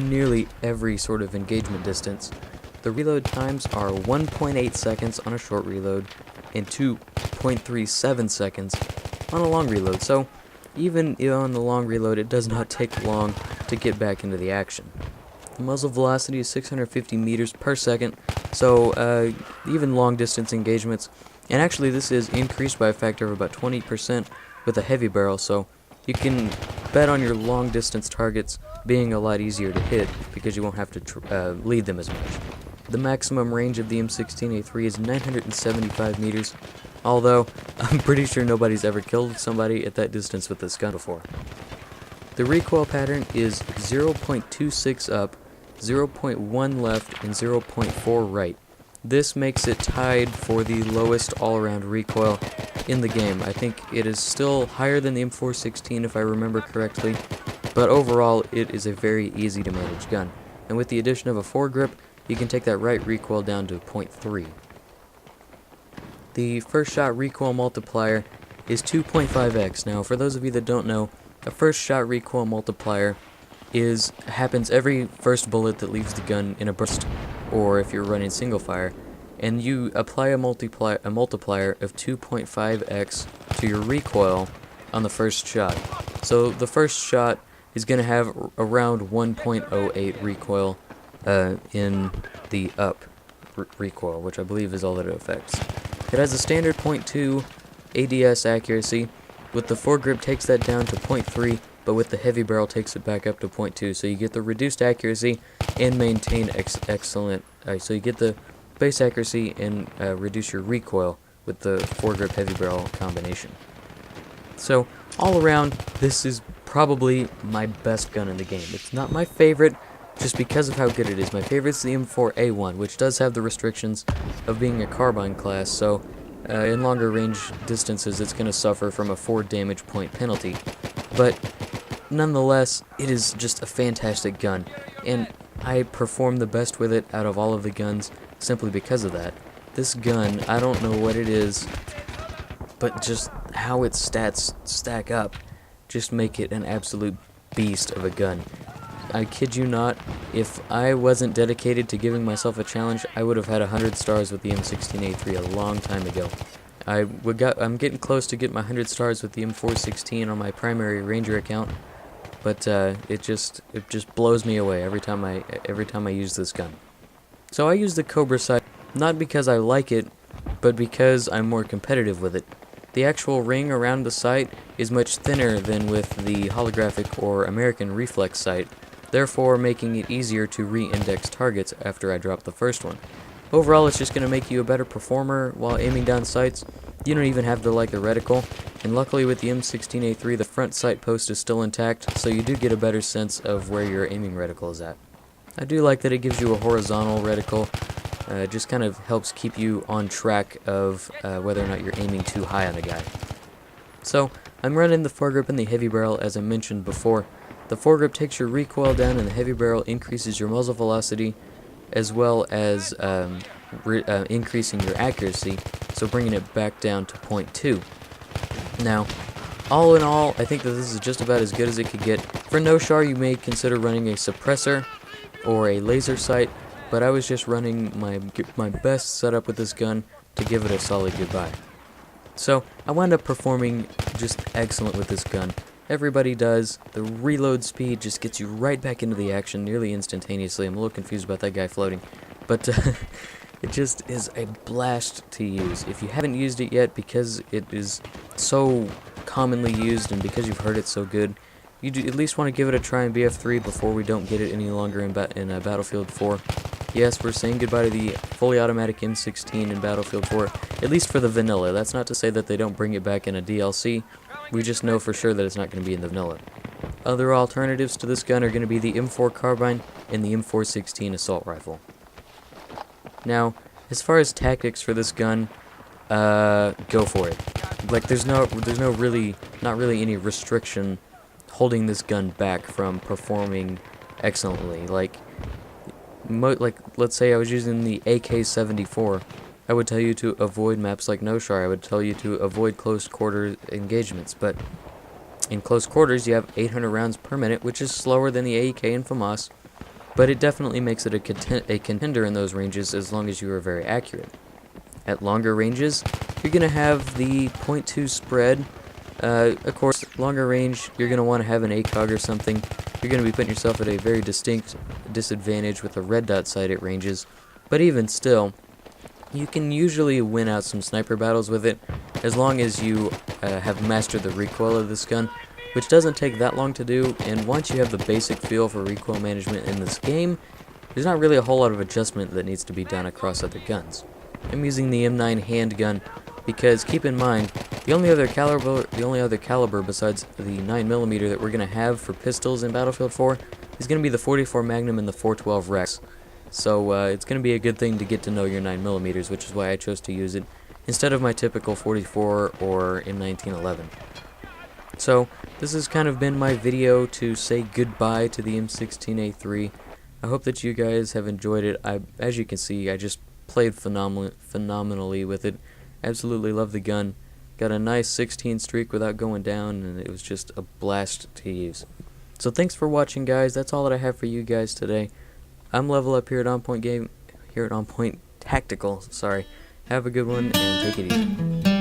nearly every sort of engagement distance. The reload times are 1.8 seconds on a short reload and 2.37 seconds on a long reload, so even on the long reload it does not take long to get back into the action. The muzzle velocity is 650 meters per second, so even long distance engagements, and actually this is increased by a factor of about 20% with a heavy barrel, so you can bet on your long distance targets being a lot easier to hit because you won't have to lead them as much. The maximum range of the M16A3 is 975 meters, although I'm pretty sure nobody's ever killed somebody at that distance with this gun before. The recoil pattern is 0.26 up, 0.1 left, and 0.4 right. This makes it tied for the lowest all-around recoil in the game. I think it is still higher than the M416 if I remember correctly, but overall it is a very easy to manage gun. And with the addition of a foregrip, you can take that right recoil down to 0.3. The first shot recoil multiplier is 2.5x. Now, for those of you that don't know, a first shot recoil multiplier happens every first bullet that leaves the gun in a burst, or if you're running single fire, and you apply a multiplier of 2.5x to your recoil on the first shot. So the first shot is going to have around 1.08 recoil in the up recoil, which I believe is all that it affects. It has a standard 0.2 ADS accuracy. With the foregrip takes that down to 0.3, but with the heavy barrel takes it back up to 0.2, so you get the reduced accuracy and maintain excellent. So you get the base accuracy and reduce your recoil with the foregrip heavy barrel combination. So all around, this is probably my best gun in the game. It's not my favorite, just because of how good it is. My favorite is the M4A1, which does have the restrictions of being a carbine class, so in longer range distances it's going to suffer from a 4 damage point penalty. But nonetheless, it is just a fantastic gun, and I perform the best with it out of all of the guns simply because of that. This gun, I don't know what it is, but just how its stats stack up just make it an absolute beast of a gun. I kid you not, if I wasn't dedicated to giving myself a challenge, I would have had 100 stars with the M16A3 a long time ago. I'm getting close to getting my 100 stars with the M416 on my primary Ranger account, but it just blows me away every time I use this gun. So I use the Cobra sight not because I like it, but because I'm more competitive with it. The actual ring around the sight is much thinner than with the holographic or American reflex sight, therefore making it easier to re-index targets after I drop the first one. Overall, it's just going to make you a better performer while aiming down sights. You don't even have to like the reticle, and luckily with the M16A3 the front sight post is still intact, so you do get a better sense of where your aiming reticle is at. I do like that it gives you a horizontal reticle. It just kind of helps keep you on track of whether or not you're aiming too high on a guy. So, I'm running the foregrip and the heavy barrel as I mentioned before. The foregrip takes your recoil down and the heavy barrel increases your muzzle velocity as well as increasing your accuracy, so bringing it back down to 0.2. Now, all in all, I think that this is just about as good as it could get. For no char, you may consider running a suppressor or a laser sight, but I was just running my best setup with this gun to give it a solid goodbye. So, I wound up performing just excellent with this gun. Everybody does. The reload speed just gets you right back into the action nearly instantaneously. I'm a little confused about that guy floating, but it just is a blast to use. If you haven't used it yet because it is so commonly used and because you've heard it so good, you at least want to give it a try in BF3 before we don't get it any longer in Battlefield 4. Yes, we're saying goodbye to the fully automatic M16 in Battlefield 4, at least for the vanilla. That's not to say that they don't bring it back in a DLC. We just know for sure that it's not going to be in the vanilla. Other alternatives to this gun are going to be the M4 carbine and the M416 assault rifle. Now, as far as tactics for this gun, go for it. Like, there's not really any restriction holding this gun back from performing excellently. Like, let's say I was using the AK-74, I would tell you to avoid maps like No Char. I would tell you to avoid close quarter engagements, but in close quarters you have 800 rounds per minute, which is slower than the AEK and FAMAS, but it definitely makes it a contender in those ranges as long as you are very accurate. At longer ranges, you're going to have the .2 spread. Of course, longer range, you're going to want to have an ACOG or something. You're going to be putting yourself at a very distinct disadvantage with the red dot sight at ranges, but even still, you can usually win out some sniper battles with it as long as you have mastered the recoil of this gun, which doesn't take that long to do, and once you have the basic feel for recoil management in this game, there's not really a whole lot of adjustment that needs to be done across other guns. I'm using the M9 handgun because, keep in mind, the only other caliber besides the 9mm that we're going to have for pistols in Battlefield 4 is going to be the 44 Magnum and the 412 Rex. So it's going to be a good thing to get to know your 9mm, which is why I chose to use it instead of my typical 44 or M1911. So this has kind of been my video to say goodbye to the M16A3. I hope that you guys have enjoyed it. As you can see, I just played phenomenally with it. Absolutely love the gun. Got a nice 16 streak without going down, and it was just a blast to use. So thanks for watching, guys. That's all that I have for you guys today. I'm Level Up here at On Point Tactical. Sorry. Have a good one and take it easy.